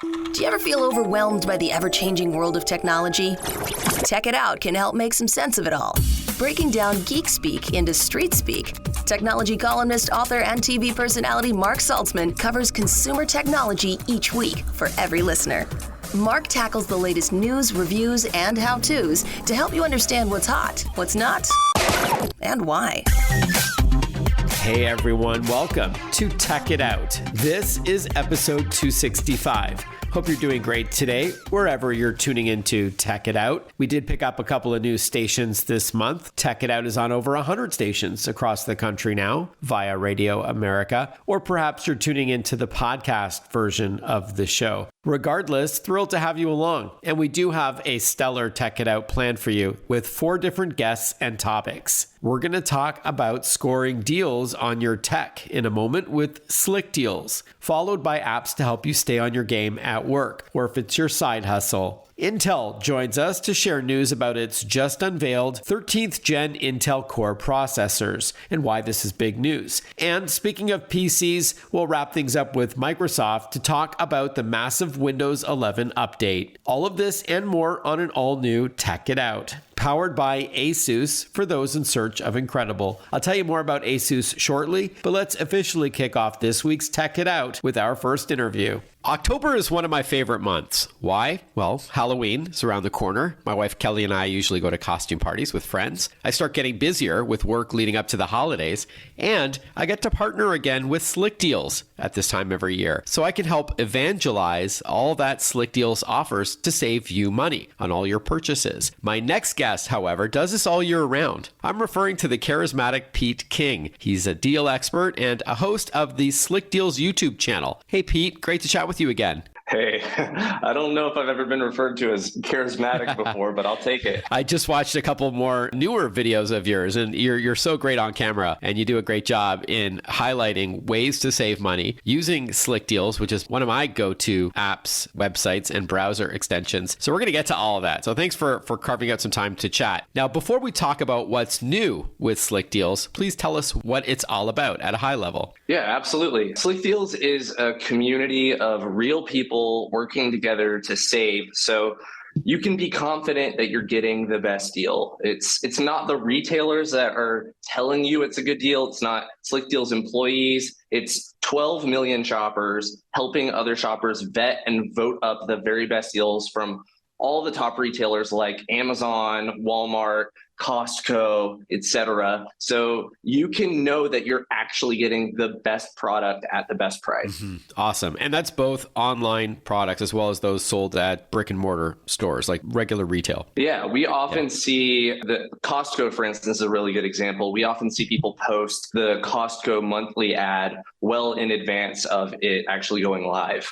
Do you ever feel overwhelmed by the ever-changing world of technology? Tech It Out can help make some sense of it all. Breaking down geek speak into street speak, technology columnist, author, and TV personality Mark Saltzman covers consumer technology each week for every listener. Mark tackles the latest news, reviews, and how-tos to help you understand what's hot, what's not, and why. Hey everyone, welcome to Tech It Out. This is episode 265. Hope you're doing great today, wherever you're tuning into Tech It Out. We did pick up a couple of new stations this month. Tech It Out is on over 100 stations across the country now via Radio America, or perhaps you're tuning into the podcast version of the show. Regardless, thrilled to have you along. And we do have a stellar Tech It Out planned for you with 4 different guests and topics. We're going to talk about scoring deals on your tech in a moment with Slickdeals, followed by apps to help you stay on your game at work, or if it's your side hustle. Intel joins us to share news about its just unveiled 13th gen Intel Core processors and why this is big news. And speaking of PCs, we'll wrap things up with Microsoft to talk about the massive Windows 11 update. All of this and more on an all-new Tech It Out, powered by ASUS for those in search of incredible. I'll tell you more about ASUS shortly, but let's officially kick off this week's Tech It Out with our first interview. October is one of my favorite months. Why? Well, Halloween is around the corner. My wife Kelly and I usually go to costume parties with friends. I start getting busier with work leading up to the holidays, and I get to partner again with Slickdeals at this time every year, so I can help evangelize all that Slickdeals offers to save you money on all your purchases. My next guest, however, does this all year round. I'm referring to the charismatic Pete King. He's a deal expert and a host of the Slickdeals YouTube channel. Hey Pete, great to chat with you again. Hey, I don't know if I've ever been referred to as charismatic before, but I'll take it. I just watched a couple more newer videos of yours, and you're so great on camera, and you do a great job in highlighting ways to save money using Slickdeals, which is one of my go-to apps, websites, and browser extensions. So we're going to get to all of that. So thanks for carving out some time to chat. Now, before we talk about what's new with Slickdeals, please tell us what it's all about at a high level. Yeah, absolutely. Slickdeals is a community of real people working together to save. So you can be confident that you're getting the best deal. It's not the retailers that are telling you it's a good deal. It's not Slickdeals employees. It's 12 million shoppers helping other shoppers vet and vote up the very best deals from all the top retailers like Amazon, Walmart, Costco, etc. So you can know that you're actually getting the best product at the best price. Mm-hmm. Awesome. And that's both online products as well as those sold at brick and mortar stores, like regular retail. Yeah, we often see the Costco, for instance, is a really good example. We often see people post the Costco monthly ad well in advance of it actually going live.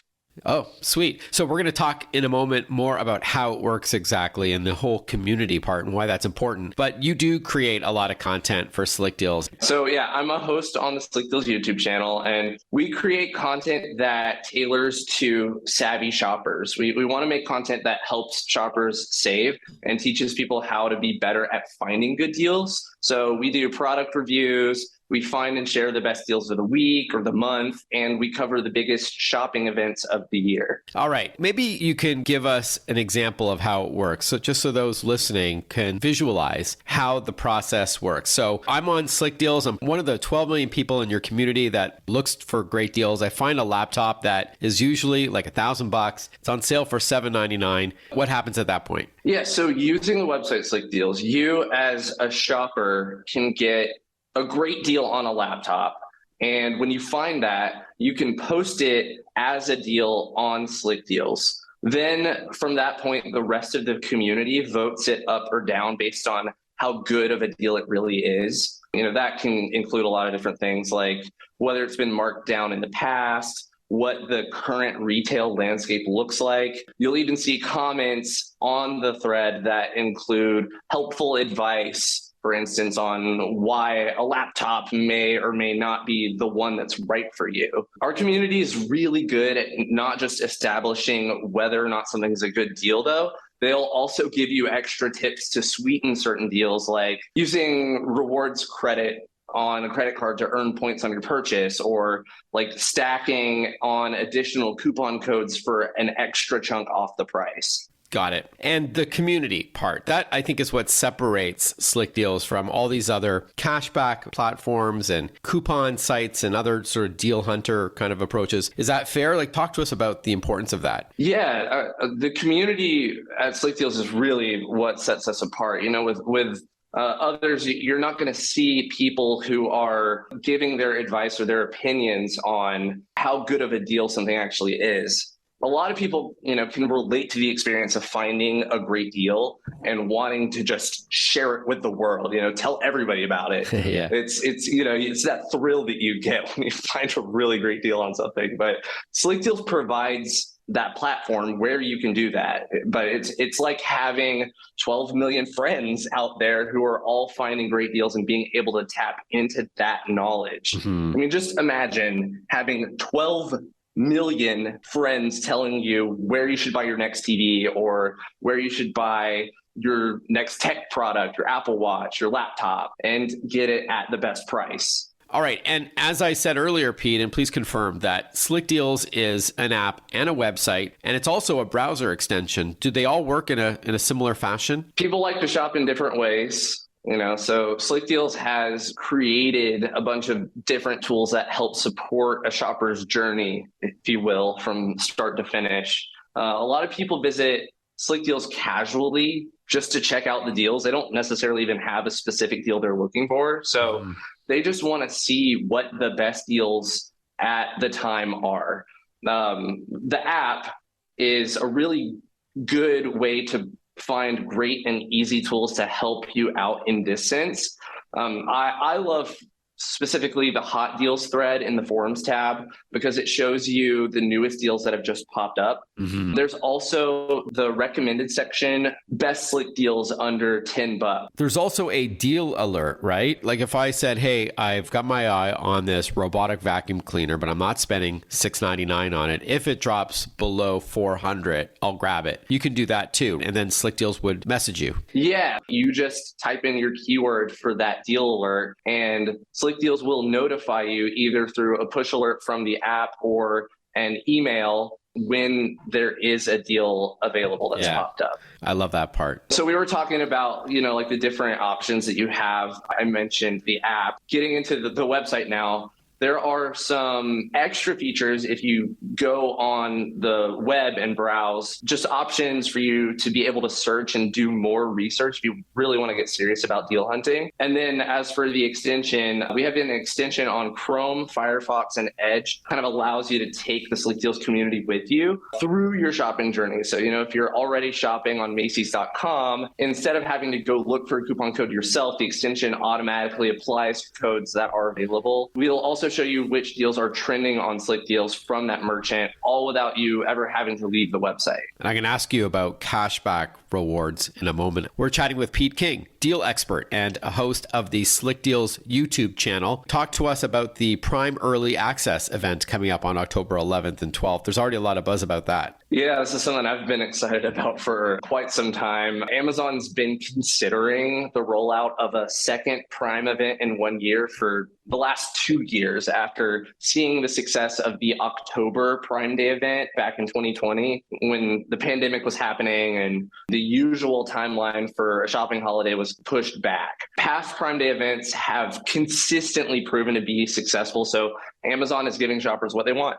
Oh, sweet. So we're going to talk in a moment more about how it works exactly and the whole community part and why that's important. But you do create a lot of content for Slickdeals. So yeah, I'm a host on the Slickdeals YouTube channel, and we create content that tailors to savvy shoppers. We want to make content that helps shoppers save and teaches people how to be better at finding good deals. So we do product reviews. We find and share the best deals of the week or the month, and we cover the biggest shopping events of the year. All right. Maybe you can give us an example of how it works. So just so those listening can visualize how the process works. So I'm on Slickdeals. I'm one of the 12 million people in your community that looks for great deals. I find a laptop that is usually like $1,000. It's on sale for $799. What happens at that point? Yeah. So using the website Slickdeals, you as a shopper can get a great deal on a laptop. And when you find that, you can post it as a deal on Slickdeals. Then from that point, the rest of the community votes it up or down based on how good of a deal it really is. You know, that can include a lot of different things like whether it's been marked down in the past, what the current retail landscape looks like. You'll even see comments on the thread that include helpful advice, for instance, on why a laptop may or may not be the one that's right for you. Our community is really good at not just establishing whether or not something's a good deal, though. They'll also give you extra tips to sweeten certain deals, like using rewards credit on a credit card to earn points on your purchase, or like stacking on additional coupon codes for an extra chunk off the price. Got it. And the community part, that I think is what separates Slickdeals from all these other cashback platforms and coupon sites and other sort of deal hunter kind of approaches. Is that fair? Like, talk to us about the importance of that. Yeah, the community at Slickdeals is really what sets us apart. You know, with others, you're not going to see people who are giving their advice or their opinions on how good of a deal something actually is. A lot of people, you know, can relate to the experience of finding a great deal and wanting to just share it with the world, you know, tell everybody about it. Yeah. It's, you know, it's that thrill that you get when you find a really great deal on something. But Slickdeals provides that platform where you can do that. But it's like having 12 million friends out there who are all finding great deals and being able to tap into that knowledge. Mm-hmm. I mean, just imagine having 12 million friends telling you where you should buy your next TV or where you should buy your next tech product, your Apple Watch, your laptop, and get it at the best price. All right. And as I said earlier, Pete, and please confirm that Slickdeals is an app and a website, and it's also a browser extension. Do they all work in a similar fashion? People like to shop in different ways. You know, so Slickdeals has created a bunch of different tools that help support a shopper's journey, if you will, from start to finish. A lot of people visit Slickdeals casually just to check out the deals. They don't necessarily even have a specific deal they're looking for. So they just want to see what the best deals at the time are. The app is a really good way to find great and easy tools to help you out in this sense. I love specifically the hot deals thread in the forums tab because it shows you the newest deals that have just popped up. Mm-hmm. There's also the recommended section, best slick deals under $10. There's also a deal alert, right? Like if I said, hey, I've got my eye on this robotic vacuum cleaner, but I'm not spending $699 on it. If it drops below $400, I'll grab it. You can do that too. And then Slickdeals would message you. Yeah, you just type in your keyword for that deal alert and Slickdeals will notify you either through a push alert from the app or an email when there is a deal available that's popped up. I love that part. So we were talking about, you know, like the different options that you have. I mentioned the app. Getting into the website now, there are some extra features if you go on the web and browse, just options for you to be able to search and do more research if you really want to get serious about deal hunting. And then as for the extension, we have an extension on Chrome, Firefox, and Edge. Kind of allows you to take the Slickdeals community with you through your shopping journey. So, you know, if you're already shopping on Macy's.com, instead of having to go look for a coupon code yourself, the extension automatically applies codes that are available. We'll also show you which deals are trending on Slickdeals from that merchant, all without you ever having to leave the website. And I can ask you about cashback rewards in a moment. We're chatting with Pete King, deal expert and a host of the Slickdeals YouTube channel. Talk to us about the Prime Early Access event coming up on October 11th and 12th. There's already a lot of buzz about that. Yeah, this is something I've been excited about for quite some time. Amazon's been considering the rollout of a second Prime event in 1 year for the last 2 years after seeing the success of the October Prime Day event back in 2020 when the pandemic was happening and the usual timeline for a shopping holiday was pushed back. Past Prime Day events have consistently proven to be successful, so Amazon is giving shoppers what they want.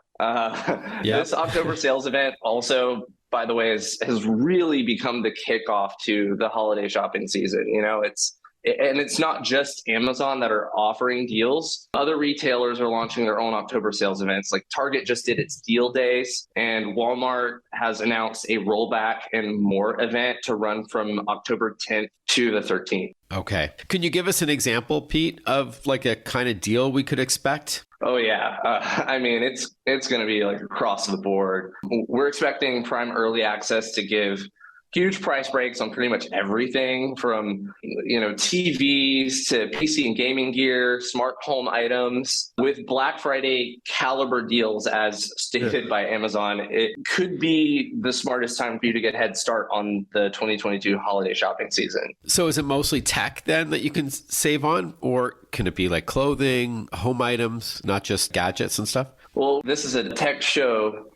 This October sales event also, by the way, has really become the kickoff to the holiday shopping season. You know, it's not just Amazon that are offering deals. Other retailers are launching their own October sales events. Like Target just did its deal days, and Walmart has announced a rollback and more event to run from October 10th to the 13th. Okay. Can you give us an example, Pete, of like a kind of deal we could expect? Oh, yeah. I mean, it's going to be like across the board. We're expecting Prime Early Access to give huge price breaks on pretty much everything from, TVs to PC and gaming gear, smart home items. With Black Friday caliber deals, as stated by Amazon, it could be the smartest time for you to get head start on the 2022 holiday shopping season. So is it mostly tech then that you can save on, or can it be like clothing, home items, not just gadgets and stuff? Well, this is a tech show.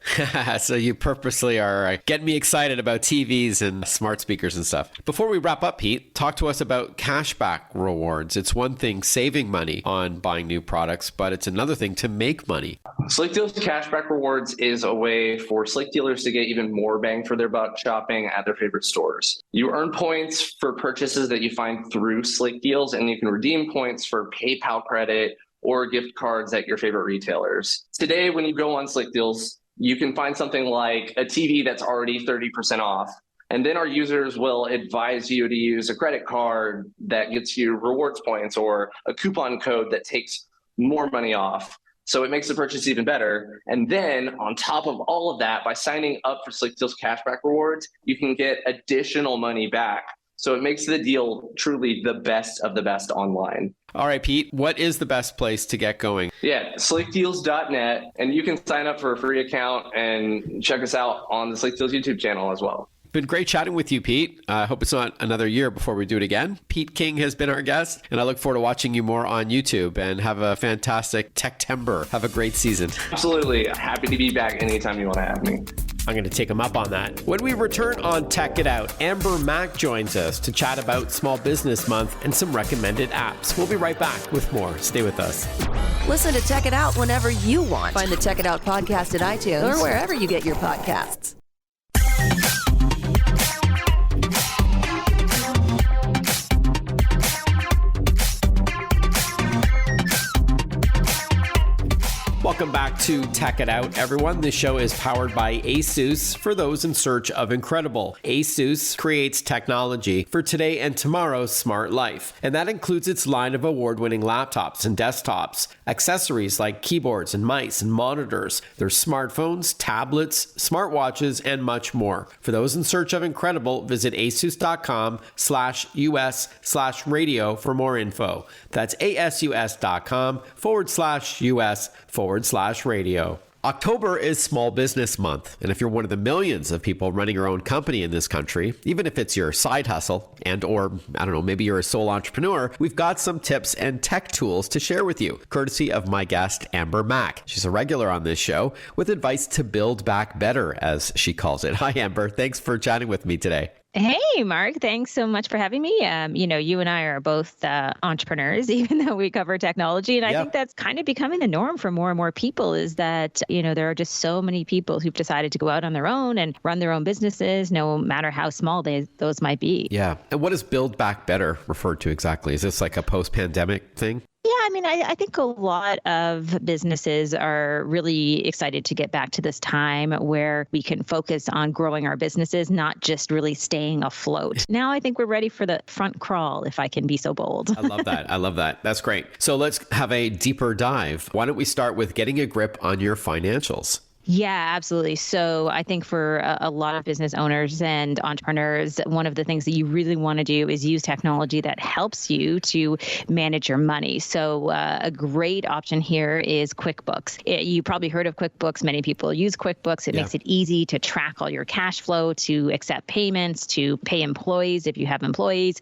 So you purposely are getting me excited about TVs and smart speakers and stuff. Before we wrap up, Pete, talk to us about cashback rewards. It's one thing saving money on buying new products, but it's another thing to make money. Slickdeals cashback rewards is a way for Slick dealers to get even more bang for their buck shopping at their favorite stores. You earn points for purchases that you find through Slick Deals, and you can redeem points for PayPal credit or gift cards at your favorite retailers. Today, when you go on Slick Deals, you can find something like a TV that's already 30% off. And then our users will advise you to use a credit card that gets you rewards points or a coupon code that takes more money off. So it makes the purchase even better. And then on top of all of that, by signing up for Slick Deals cashback rewards, you can get additional money back. So it makes the deal truly the best of the best online. All right, Pete, what is the best place to get going? Yeah, slickdeals.net. And you can sign up for a free account and check us out on the Slick Deals YouTube channel as well. Been great chatting with you, Pete. I hope it's not another year before we do it again. Pete King has been our guest, and I look forward to watching you more on YouTube. And have a fantastic Tech-tember. Have a great season. Absolutely. Happy to be back anytime you want to have me. I'm going to take him up on that. When we return on Tech It Out, Amber Mack joins us to chat about Small Business Month and some recommended apps. We'll be right back with more. Stay with us. Listen to Tech It Out whenever you want. Find the Tech It Out podcast at iTunes or wherever you get your podcasts. Welcome back to Tech It Out, everyone. This show is powered by ASUS for those in search of incredible. ASUS creates technology for today and tomorrow's smart life, and that includes its line of award-winning laptops and desktops, accessories like keyboards and mice and monitors, their smartphones, tablets, smartwatches, and much more. For those in search of incredible, visit asus.com/US/radio for more info. That's asus.com/US/radio. October is Small Business Month, and if you're one of the millions of people running your own company in this country, even if it's your side hustle and or, I don't know, maybe you're a sole entrepreneur, we've got some tips and tech tools to share with you, courtesy of my guest, Amber Mack. She's a regular on this show with advice to build back better, as she calls it. Hi, Amber. Thanks for chatting with me today. Hey, Mark. Thanks so much for having me. You and I are both entrepreneurs, even though we cover technology. And I think that's kind of becoming the norm for more and more people is that, there are just so many people who've decided to go out on their own and run their own businesses, no matter how small those might be. Yeah. And what does Build Back Better refer to exactly? Is this like a post-pandemic thing? Yeah, I think a lot of businesses are really excited to get back to this time where we can focus on growing our businesses, not just really staying afloat. Now I think we're ready for the front crawl, if I can be so bold. I love that. That's great. So let's have a deeper dive. Why don't we start with getting a grip on your financials? Yeah, absolutely. So I think for a lot of business owners and entrepreneurs, one of the things that you really want to do is use technology that helps you to manage your money. So a great option here is QuickBooks. You probably heard of QuickBooks. Many people use QuickBooks. It makes it easy to track all your cash flow, to accept payments, to pay employees if you have employees,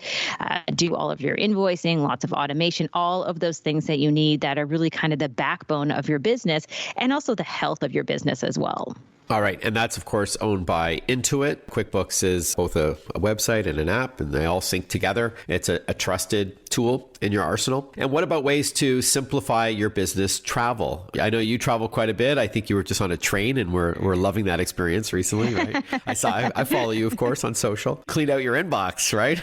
do all of your invoicing, lots of automation, all of those things that you need that are really kind of the backbone of your business and also the health of your business as well. All right. And that's, of course, owned by Intuit. QuickBooks is both a website and an app, and they all sync together. It's a trusted tool in your arsenal. And what about ways to simplify your business travel? I know you travel quite a bit. I think you were just on a train, and we're loving that experience recently, right? I follow you, of course, on social. Cleaned out your inbox, right?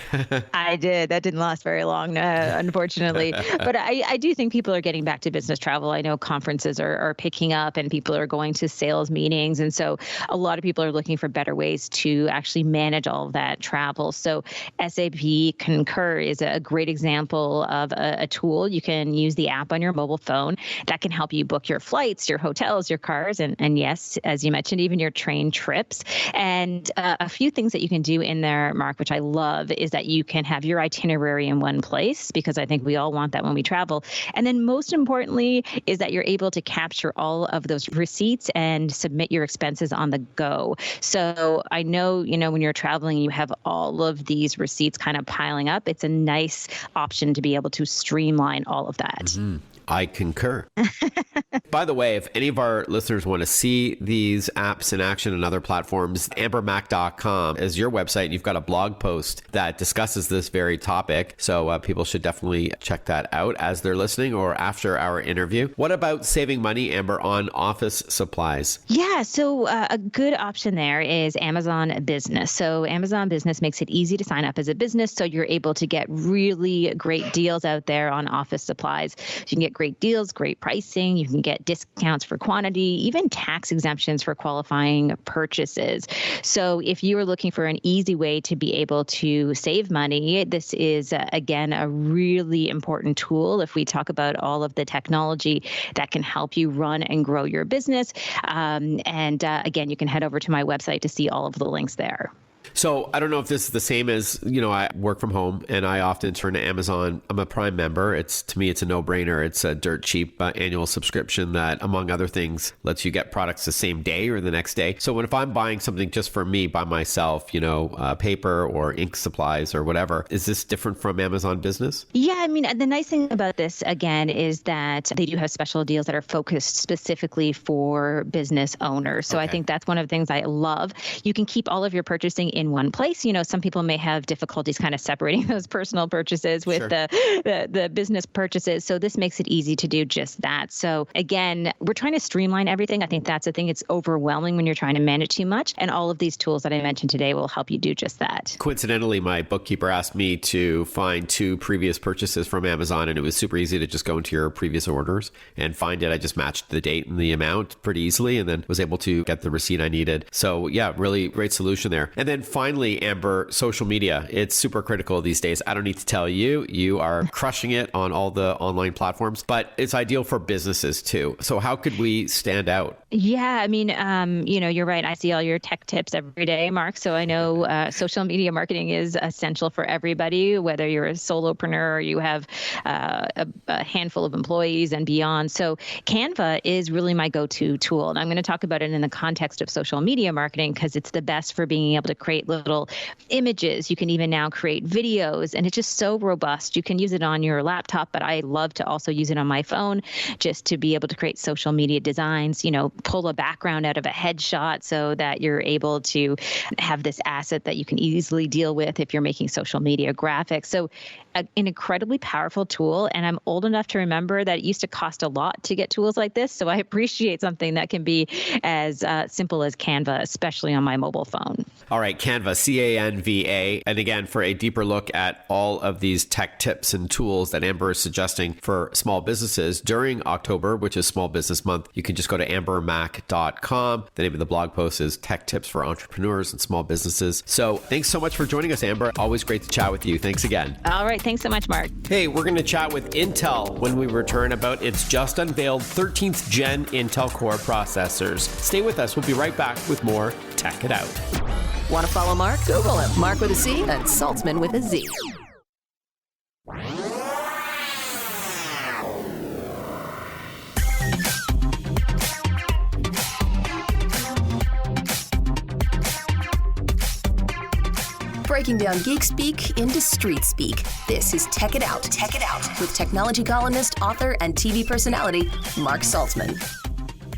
I did. That didn't last very long, unfortunately. But I do think people are getting back to business travel. I know conferences are picking up, and people are going to sales meetings. And so a lot of people are looking for better ways to actually manage all of that travel. So SAP Concur is a great example example of a tool. You can use the app on your mobile phone that can help you book your flights, your hotels, your cars, and yes, as you mentioned, even your train trips. And a few things that you can do in there, Mark, which I love, is that you can have your itinerary in one place, because I think we all want that when we travel. And then most importantly is that you're able to capture all of those receipts and submit your expenses on the go. So I know, when you're traveling, you have all of these receipts kind of piling up. It's a nice option to be able to streamline all of that. Mm-hmm. I concur. By the way, if any of our listeners want to see these apps in action on other platforms, ambermac.com is your website. You've got a blog post that discusses this very topic. So people should definitely check that out as they're listening or after our interview. What about saving money, Amber, on office supplies? Yeah, so a good option there is Amazon Business. So Amazon Business makes it easy to sign up as a business. So you're able to get really great deals out there on office supplies. You can get great deals, great pricing. You can get discounts for quantity, even tax exemptions for qualifying purchases. So if you are looking for an easy way to be able to save money, this is, again, a really important tool if we talk about all of the technology that can help you run and grow your business. Again, you can head over to my website to see all of the links there. So I don't know if this is the same as, I work from home and I often turn to Amazon. I'm a Prime member. To me, it's a no-brainer. It's a dirt cheap annual subscription that, among other things, lets you get products the same day or the next day. So if I'm buying something just for me by myself, paper or ink supplies or whatever, is this different from Amazon Business? Yeah, I mean, the nice thing about this, again, is that they do have special deals that are focused specifically for business owners. So okay. I think that's one of the things I love. You can keep all of your purchasing in one place. Some people may have difficulties kind of separating those personal purchases with the business purchases. So this makes it easy to do just that. So again, we're trying to streamline everything. I think that's the thing. It's overwhelming when you're trying to manage too much. And all of these tools that I mentioned today will help you do just that. Coincidentally, my bookkeeper asked me to find 2 previous purchases from Amazon, and it was super easy to just go into your previous orders and find it. I just matched the date and the amount pretty easily and then was able to get the receipt I needed. So yeah, really great solution there. And then finally, Amber, social media. It's super critical these days. I don't need to tell you, you are crushing it on all the online platforms, but it's ideal for businesses too. So how could we stand out? Yeah, I mean, you're right. I see all your tech tips every day, Mark. So I know social media marketing is essential for everybody, whether you're a solopreneur or you have a handful of employees and beyond. So Canva is really my go-to tool. And I'm going to talk about it in the context of social media marketing because it's the best for being able to create little images. You can even now create videos, and it's just so robust. You can use it on your laptop, but I love to also use it on my phone just to be able to create social media designs, pull a background out of a headshot so that you're able to have this asset that you can easily deal with if you're making social media graphics. So an incredibly powerful tool. And I'm old enough to remember that it used to cost a lot to get tools like this. So I appreciate something that can be as simple as Canva, especially on my mobile phone. All right, Canva, C-A-N-V-A. And again, for a deeper look at all of these tech tips and tools that Amber is suggesting for small businesses during October, which is Small Business Month, you can just go to ambermac.com. The name of the blog post is Tech Tips for Entrepreneurs and Small Businesses. So thanks so much for joining us, Amber. Always great to chat with you. Thanks again. All right. Thanks so much, Mark. Hey, we're going to chat with Intel when we return about its just unveiled 13th gen Intel Core processors. Stay with us. We'll be right back with more Tech It Out. Want to follow Mark? Google him. Mark with a C and Saltzman with a Z. Breaking down geek speak into street speak. This is Tech It Out. Tech It Out with technology columnist, author, and TV personality Mark Saltzman.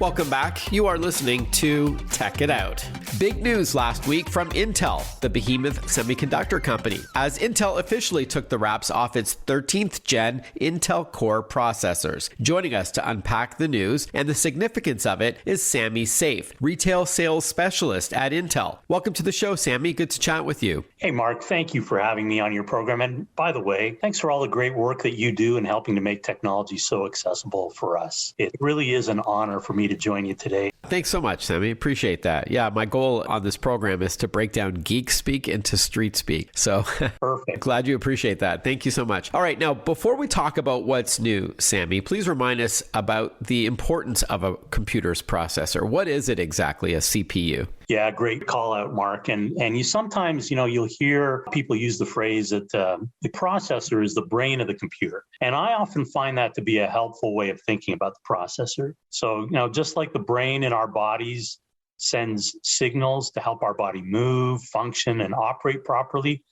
Welcome back. You are listening to Tech It Out. Big news last week from Intel, the behemoth semiconductor company, as Intel officially took the wraps off its 13th gen Intel Core processors. Joining us to unpack the news and the significance of it is Sami Saif, retail sales specialist at Intel. Welcome to the show, Sami. Good to chat with you. Hey, Mark. Thank you for having me on your program. And by the way, thanks for all the great work that you do in helping to make technology so accessible for us. It really is an honor for me to join you today. Thanks so much, Sami. Appreciate that. Yeah, my goal on this program is to break down geek speak into street speak. So Perfect. Glad you appreciate that. Thank you so much. All right. Now, before we talk about what's new, Sami, please remind us about the importance of a computer's processor. What is it exactly, a CPU? Yeah, great call out, Mark. And you sometimes, you'll hear people use the phrase that the processor is the brain of the computer. And I often find that to be a helpful way of thinking about the processor. So, just like the brain in our bodies sends signals to help our body move, function, and operate properly,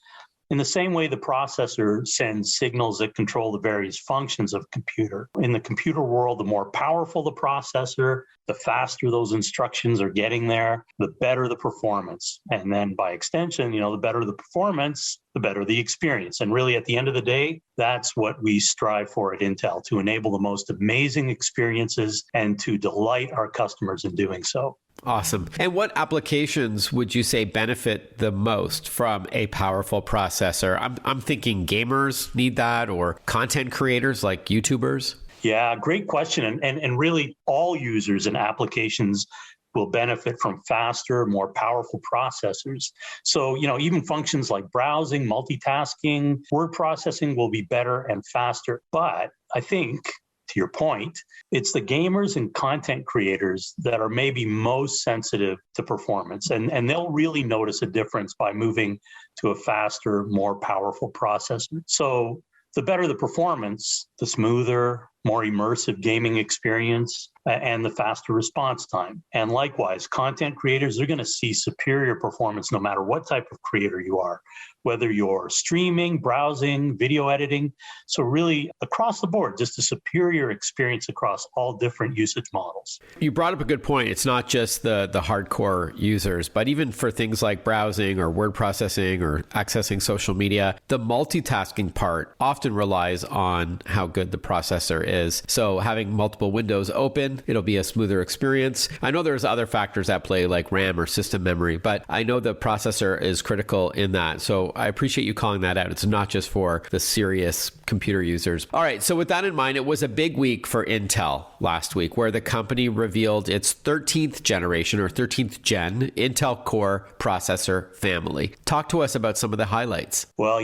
in the same way, the processor sends signals that control the various functions of a computer. In the computer world, the more powerful the processor, the faster those instructions are getting there, the better the performance. And then by extension, the better the performance, the better the experience. And really, at the end of the day, that's what we strive for at Intel, to enable the most amazing experiences and to delight our customers in doing so. Awesome. And what applications would you say benefit the most from a powerful processor? I'm thinking gamers need that, or content creators like YouTubers. Yeah, great question. And really, all users and applications will benefit from faster, more powerful processors. So, even functions like browsing, multitasking, word processing will be better and faster. But I think, to your point, it's the gamers and content creators that are maybe most sensitive to performance. And they'll really notice a difference by moving to a faster, more powerful processor. So the better the performance, the smoother, more immersive gaming experience, and the faster response time. And likewise, content creators are going to see superior performance no matter what type of creator you are, whether you're streaming, browsing, video editing. So really, across the board, just a superior experience across all different usage models. You brought up a good point. It's not just the hardcore users, but even for things like browsing or word processing or accessing social media, the multitasking part often relies on how good the processor is. So having multiple windows open, it'll be a smoother experience. I know there's other factors at play like RAM or system memory, but I know the processor is critical in that. So I appreciate you calling that out. It's not just for the serious computer users. All right. So with that in mind, it was a big week for Intel last week, where the company revealed its 13th generation or 13th gen Intel Core processor family. Talk to us about some of the highlights. Well,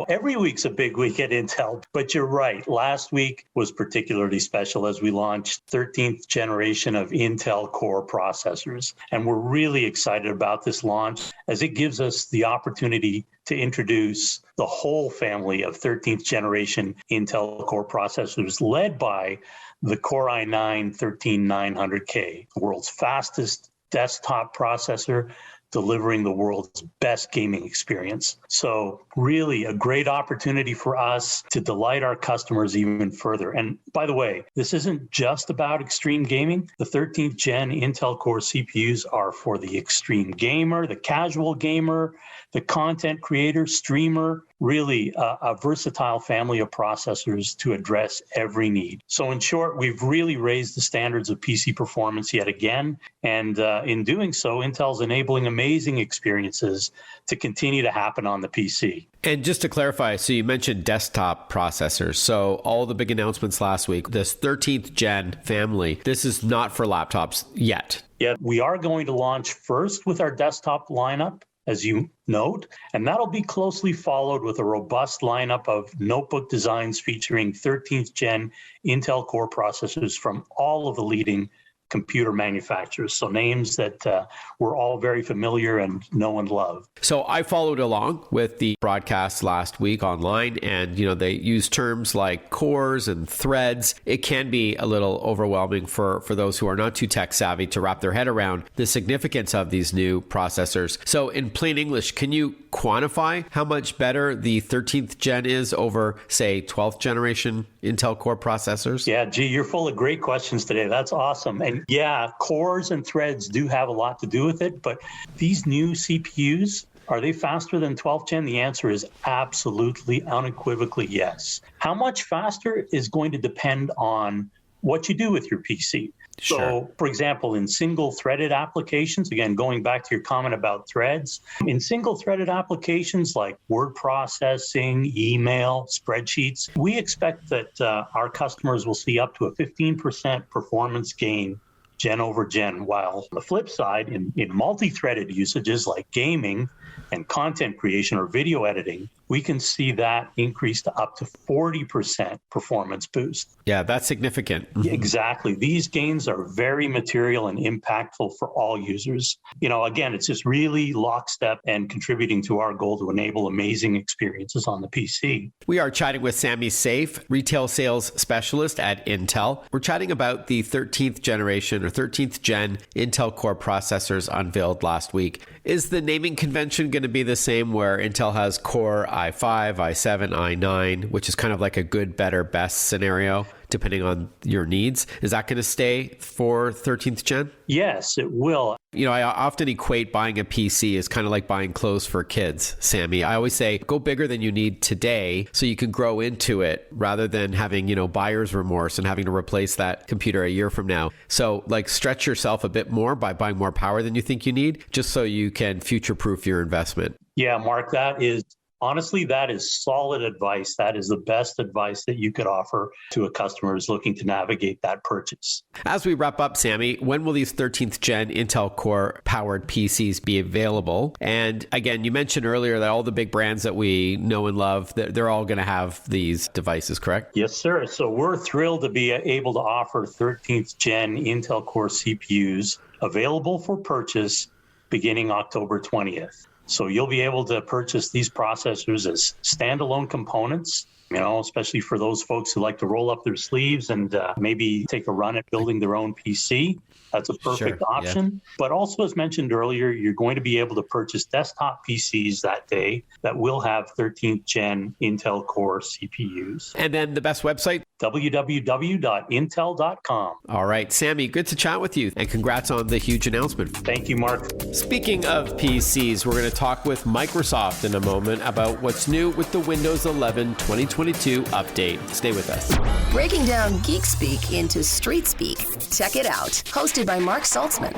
every week's a big week at Intel, but you're right. Last week was particularly special as we launched 13th generation of Intel Core processors. And we're really excited about this launch as it gives us the opportunity to introduce the whole family of 13th generation Intel Core processors led by the Core i9-13900K, the world's fastest desktop processor, delivering the world's best gaming experience. So really a great opportunity for us to delight our customers even further. And by the way, this isn't just about extreme gaming. The 13th gen Intel Core CPUs are for the extreme gamer, the casual gamer, the content creator, streamer, really a versatile family of processors to address every need. So in short, we've really raised the standards of PC performance yet again. And in doing so, Intel's enabling amazing experiences to continue to happen on the PC. And just to clarify, so you mentioned desktop processors. So all the big announcements last week, this 13th gen family, this is not for laptops yet. Yeah, we are going to launch first with our desktop lineup, as you note, and that'll be closely followed with a robust lineup of notebook designs featuring 13th gen Intel Core processors from all of the leading computer manufacturers. So names that we're all very familiar and know and love. So I followed along with the broadcast last week online, and they use terms like cores and threads. It can be a little overwhelming for those who are not too tech savvy to wrap their head around the significance of these new processors. So in plain English, can you quantify how much better the 13th gen is over, say, 12th generation Intel Core processors? Yeah, gee, you're full of great questions today. That's awesome. And yeah, cores and threads do have a lot to do with it, but these new CPUs, are they faster than 12th gen? The answer is absolutely, unequivocally yes. How much faster is going to depend on what you do with your PC. Sure. So, for example, in single-threaded applications, again, going back to your comment about threads, in single-threaded applications like word processing, email, spreadsheets, we expect that our customers will see up to a 15% performance gain gen over gen, while on the flip side, in multi-threaded usages like gaming and content creation or video editing, we can see that increase to up to 40% performance boost. Yeah, that's significant. Exactly. These gains are very material and impactful for all users. Again, it's just really lockstep and contributing to our goal to enable amazing experiences on the PC. We are chatting with Sami Saif, retail sales specialist at Intel. We're chatting about the 13th generation or 13th gen Intel Core processors unveiled last week. Is the naming convention going to be the same where Intel has Core i5, i7, i9, which is kind of like a good, better, best scenario, depending on your needs? Is that going to stay for 13th gen? Yes, it will. I often equate buying a PC as kind of like buying clothes for kids, Sami. I always say, go bigger than you need today so you can grow into it rather than having, buyer's remorse and having to replace that computer a year from now. So stretch yourself a bit more by buying more power than you think you need, just so you can future-proof your investment. Yeah, Mark, honestly, that is solid advice. That is the best advice that you could offer to a customer who's looking to navigate that purchase. As we wrap up, Sami, when will these 13th gen Intel Core powered PCs be available? And again, you mentioned earlier that all the big brands that we know and love, they're all going to have these devices, correct? Yes, sir. So we're thrilled to be able to offer 13th gen Intel Core CPUs available for purchase beginning October 20th. So you'll be able to purchase these processors as standalone components, especially for those folks who like to roll up their sleeves and maybe take a run at building their own PC. That's a perfect option. Yeah. But also, as mentioned earlier, you're going to be able to purchase desktop PCs that day that will have 13th gen Intel Core CPUs. And then the best website? www.intel.com. All right, Sami, good to chat with you, and congrats on the huge announcement. Thank you, Mark. Speaking of PCs, we're going to talk with Microsoft in a moment about what's new with the Windows 11 2022 update. Stay with us. Breaking down geek speak into street speak. Check it out. Hosted by Mark Saltzman.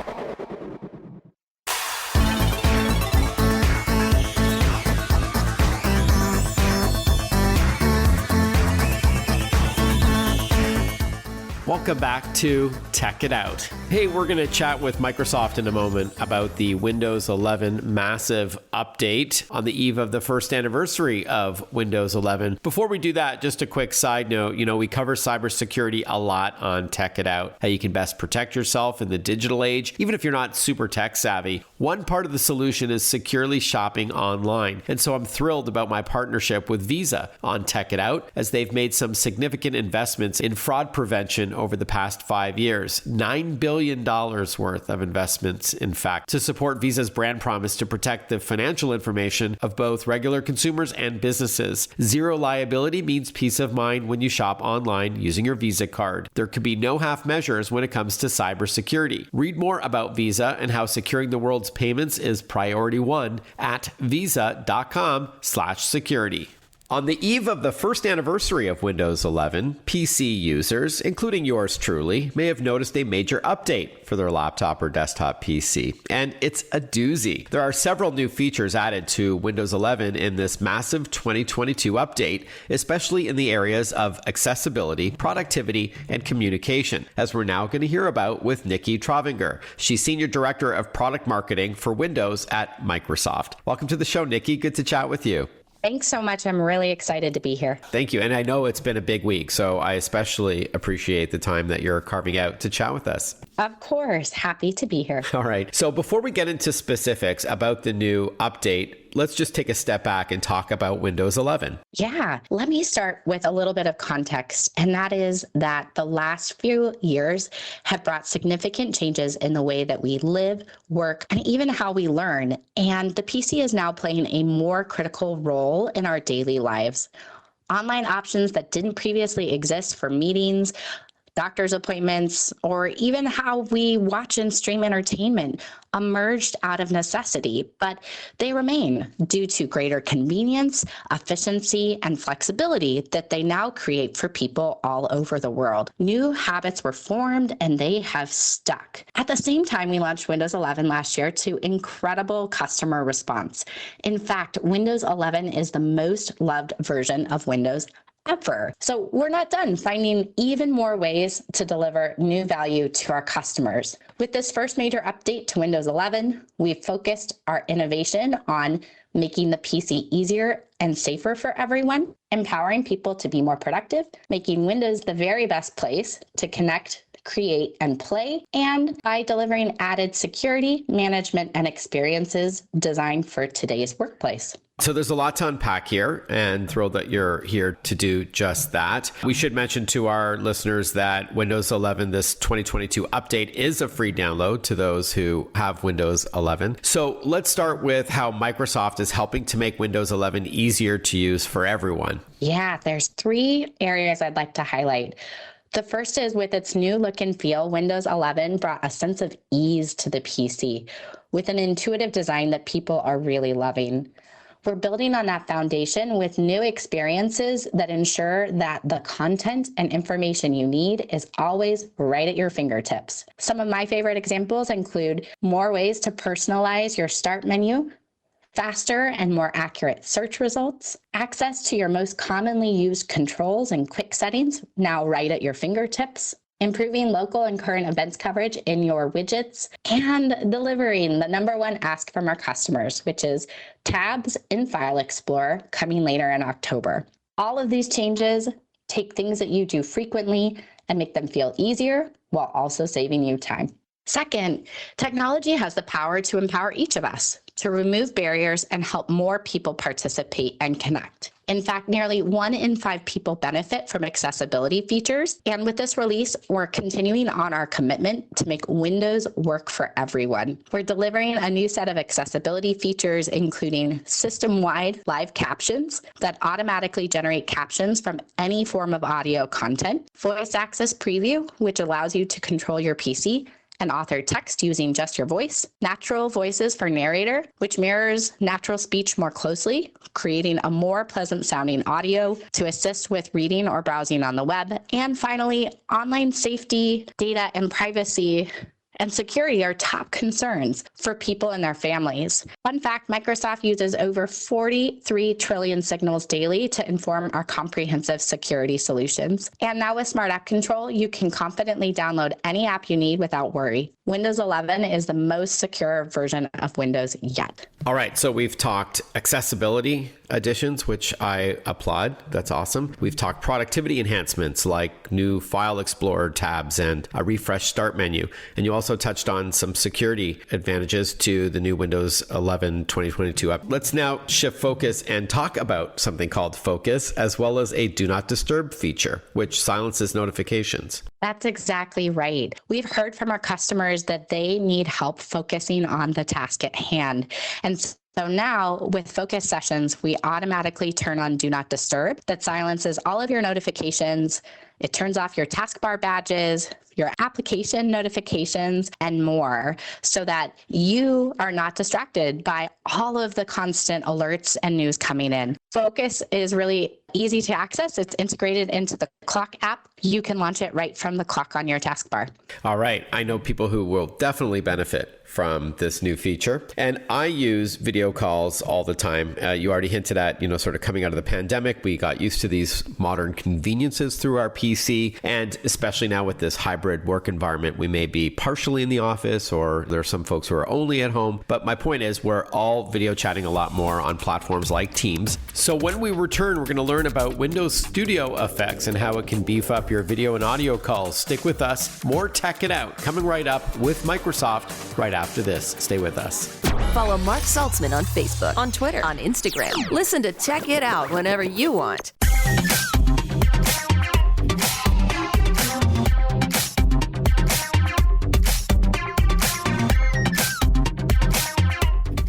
Welcome back to Tech It Out. Hey, we're going to chat with Microsoft in a moment about the Windows 11 massive update on the eve of the first anniversary of Windows 11. Before we do that, just a quick side note, we cover cybersecurity a lot on Tech It Out, how you can best protect yourself in the digital age, even if you're not super tech savvy. One part of the solution is securely shopping online. And so I'm thrilled about my partnership with Visa on Tech It Out, as they've made some significant investments in fraud prevention over the past 5 years. $9 billion worth of investments, in fact, to support Visa's brand promise to protect the financial information of both regular consumers and businesses. Zero liability means peace of mind when you shop online using your Visa card. There could be no half measures when it comes to cybersecurity. Read more about Visa and how securing the world's payments is priority one at visa.com/security. On the eve of the first anniversary of Windows 11, PC users, including yours truly, may have noticed a major update for their laptop or desktop PC. And it's a doozy. There are several new features added to Windows 11 in this massive 2022 update, especially in the areas of accessibility, productivity, and communication, as we're now going to hear about with Nicci Trovinger. She's Senior Director of Product Marketing for Windows at Microsoft. Welcome to the show, Nicci. Good to chat with you. Thanks so much. I'm really excited to be here. Thank you. And I know it's been a big week, so I especially appreciate the time that you're carving out to chat with us. Of course. Happy to be here. All right. So before we get into specifics about the new update, let's just take a step back and talk about Windows 11. Yeah. Let me start with a little bit of context. And that is that the last few years have brought significant changes in the way that we live, work, and even how we learn. And the PC is now playing a more critical role in our daily lives. Online options that didn't previously exist for meetings, doctor's appointments, or even how we watch and stream entertainment emerged out of necessity, but they remain due to greater convenience, efficiency, and flexibility that they now create for people all over the world. New habits were formed and they have stuck. At the same time, we launched Windows 11 last year to incredible customer response. In fact, Windows 11 is the most loved version of Windows ever. So we're not done finding even more ways to deliver new value to our customers. With this first major update to Windows 11, we've focused our innovation on making the PC easier and safer for everyone, empowering people to be more productive, making Windows the very best place to connect, create, and play, and by delivering added security, management, and experiences designed for today's workplace. So there's a lot to unpack here, and thrilled that you're here to do just that. We should mention to our listeners that Windows 11, this 2022 update, is a free download to those who have Windows 11. So let's start with how Microsoft is helping to make Windows 11 easier to use for everyone. Yeah, there's 3 areas I'd like to highlight. The first is with its new look and feel, Windows 11 brought a sense of ease to the PC with an intuitive design that people are really loving. We're building on that foundation with new experiences that ensure that the content and information you need is always right at your fingertips. Some of my favorite examples include more ways to personalize your start menu, faster and more accurate search results, access to your most commonly used controls and quick settings now right at your fingertips, improving local and current events coverage in your widgets, and delivering the number one ask from our customers, which is tabs in File Explorer coming later in October. All of these changes take things that you do frequently and make them feel easier while also saving you time. Second, technology has the power to empower each of us to remove barriers and help more people participate and connect. In fact, nearly 1 in 5 people benefit from accessibility features. And with this release, we're continuing on our commitment to make Windows work for everyone. We're delivering a new set of accessibility features, including system-wide live captions that automatically generate captions from any form of audio content, voice access preview, which allows you to control your PC and author text using just your voice, natural voices for narrator, which mirrors natural speech more closely, creating a more pleasant sounding audio to assist with reading or browsing on the web, and finally, online safety, data and privacy and security are top concerns for people and their families. Fun fact, Microsoft uses over 43 trillion signals daily to inform our comprehensive security solutions. And now with Smart App Control, you can confidently download any app you need without worry. Windows 11 is the most secure version of Windows yet. All right, so we've talked accessibility additions, which I applaud. That's awesome. We've talked productivity enhancements like new File Explorer tabs and a refreshed start menu. And you also touched on some security advantages to the new Windows 11 2022 app. Let's now shift focus and talk about something called Focus, as well as a Do Not Disturb feature, which silences notifications. That's exactly right. We've heard from our customers that they need help focusing on the task at hand. And so now with focus sessions, we automatically turn on Do Not Disturb that silences all of your notifications. It turns off your taskbar badges, your application notifications, and more, so that you are not distracted by all of the constant alerts and news coming in. Focus is really easy to access. It's integrated into the Clock app. You can launch it right from the clock on your taskbar. All right. I know people who will definitely benefit from this new feature. And I use video calls all the time. You already hinted at, sort of coming out of the pandemic, we got used to these modern conveniences through our PC. And especially now with this hybrid work environment, we may be partially in the office, or there are some folks who are only at home. But my point is, we're all video chatting a lot more on platforms like Teams. So when we return, we're going to learn about Windows Studio effects and how it can beef up your video and audio calls. Stick with us. More Tech It Out coming right up with Microsoft right after this. Stay with us. Follow Mark Saltzman on Facebook, on Twitter, on Instagram. Listen to Tech It Out whenever you want.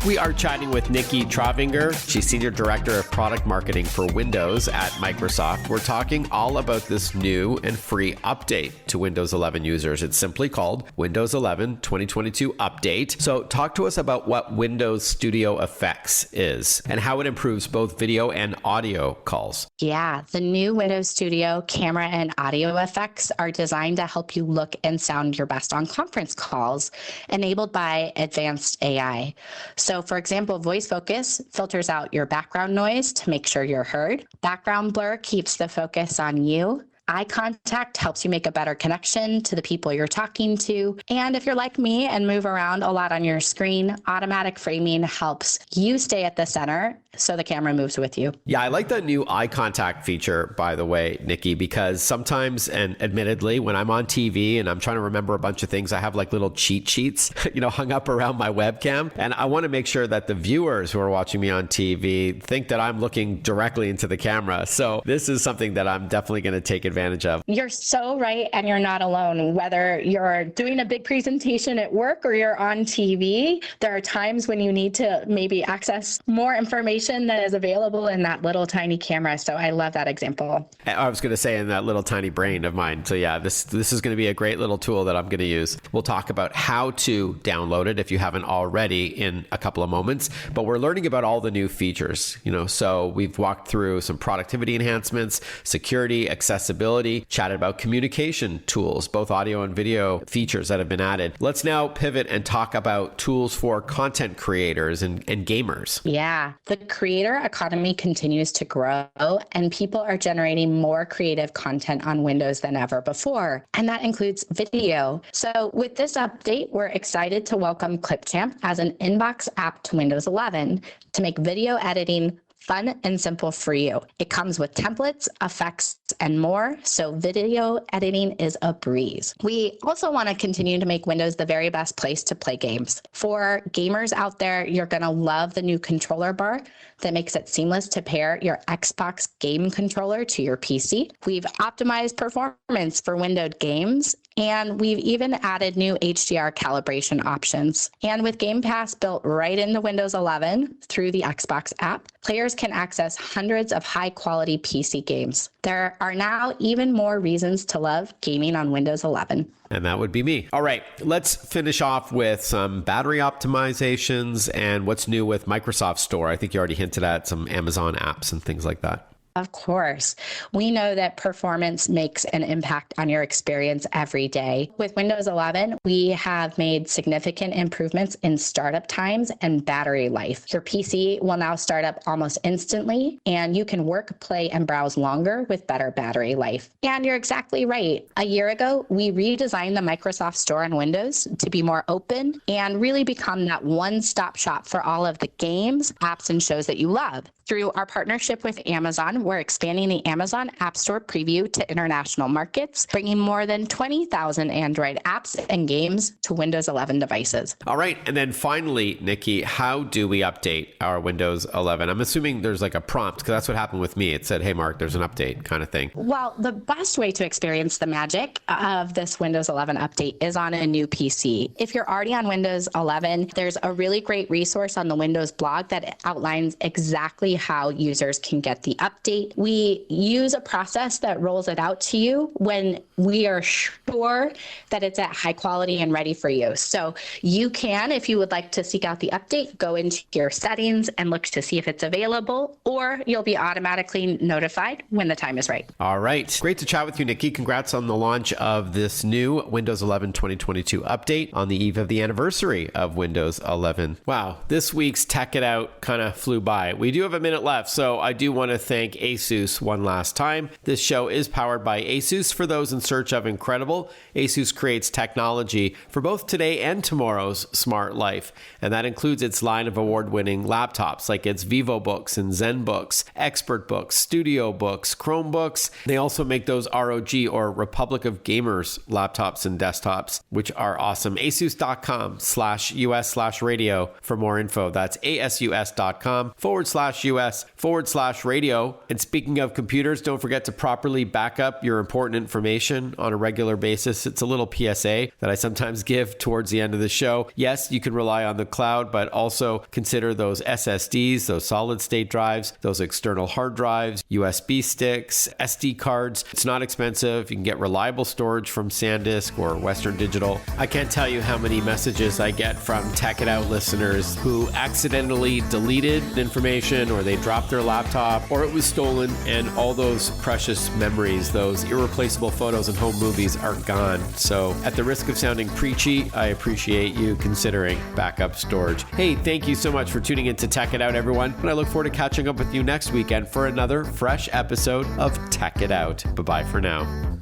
We are chatting with Nicci Trovinger. She's Senior Director of Product Marketing for Windows at Microsoft. We're talking all about this new and free update to Windows 11 users. It's simply called Windows 11 2022 Update. So talk to us about what Windows Studio Effects is and how it improves both video and audio calls. Yeah, the new Windows Studio camera and audio effects are designed to help you look and sound your best on conference calls, enabled by advanced AI. So So for example, voice focus filters out your background noise to make sure you're heard. Background blur keeps the focus on you. Eye contact helps you make a better connection to the people you're talking to. And if you're like me and move around a lot on your screen, automatic framing helps you stay at the center so the camera moves with you. Yeah, I like that new eye contact feature, by the way, Nicci, because sometimes, and admittedly, when I'm on TV and I'm trying to remember a bunch of things, I have like little cheat sheets, hung up around my webcam. And I want to make sure that the viewers who are watching me on TV think that I'm looking directly into the camera. So this is something that I'm definitely going to take advantage of. You're so right, and you're not alone. Whether you're doing a big presentation at work or you're on TV, there are times when you need to maybe access more information that is available in that little tiny camera. So I love that example. I was going to say in that little tiny brain of mine. So yeah, this is going to be a great little tool that I'm going to use. We'll talk about how to download it if you haven't already in a couple of moments, but we're learning about all the new features, so we've walked through some productivity enhancements, security, accessibility, chatted about communication tools, both audio and video features that have been added. Let's now pivot and talk about tools for content creators and gamers. Yeah, the creator economy continues to grow, and people are generating more creative content on Windows than ever before, and that includes video. So with this update, we're excited to welcome Clipchamp as an inbox app to Windows 11 to make video editing fun and simple for you. It comes with templates, effects, and more, so video editing is a breeze. We also want to continue to make Windows the very best place to play games. For gamers out there, you're going to love the new controller bar that makes it seamless to pair your Xbox game controller to your PC. We've optimized performance for windowed games, and we've even added new HDR calibration options. And with Game Pass built right into Windows 11 through the Xbox app, players can access hundreds of high-quality PC games. There are now even more reasons to love gaming on Windows 11. And that would be me. All right, let's finish off with some battery optimizations and what's new with Microsoft Store. I think you already hinted at some Amazon apps and things like that. Of course. We know that performance makes an impact on your experience every day. With Windows 11, we have made significant improvements in startup times and battery life. Your PC will now start up almost instantly, and you can work, play, and browse longer with better battery life. And you're exactly right. A year ago, we redesigned the Microsoft Store on Windows to be more open and really become that one-stop shop for all of the games, apps, and shows that you love. Through our partnership with Amazon, we're expanding the Amazon App Store preview to international markets, bringing more than 20,000 Android apps and games to Windows 11 devices. All right. And then finally, Nicci, how do we update our Windows 11? I'm assuming there's like a prompt, because that's what happened with me. It said, hey, Mark, there's an update kind of thing. Well, the best way to experience the magic of this Windows 11 update is on a new PC. If you're already on Windows 11, there's a really great resource on the Windows blog that outlines exactly how users can get the update. We use a process that rolls it out to you when we are sure that it's at high quality and ready for you. So you can, if you would like to seek out the update, go into your settings and look to see if it's available, or you'll be automatically notified when the time is right. All right. Great to chat with you, Nicci. Congrats on the launch of this new Windows 11 2022 update on the eve of the anniversary of Windows 11. Wow. This week's Tech It Out kind of flew by. We do have a minute left, so I do want to thank ASUS one last time. This show is powered by ASUS. For those in search of incredible, ASUS creates technology for both today and tomorrow's smart life, and that includes its line of award-winning laptops like its VivoBooks and ZenBooks, ExpertBooks, StudioBooks, Chromebooks. They also make those ROG or Republic of Gamers laptops and desktops, which are awesome. asus.com/US/radio for more info. That's asus.com/US/radio. And speaking of computers, don't forget to properly back up your important information on a regular basis. It's a little PSA that I sometimes give towards the end of the show. Yes, you can rely on the cloud, but also consider those SSDs, those solid state drives, those external hard drives, USB sticks, SD cards. It's not expensive. You can get reliable storage from SanDisk or Western Digital. I can't tell you how many messages I get from Tech It Out listeners who accidentally deleted information, or they dropped their laptop or it was stolen, and all those precious memories, those irreplaceable photos and home movies are gone. So at the risk of sounding preachy, I appreciate you considering backup storage. Hey, thank you so much for tuning in to Tech It Out, everyone. And I look forward to catching up with you next weekend for another fresh episode of Tech It Out. Bye-bye for now.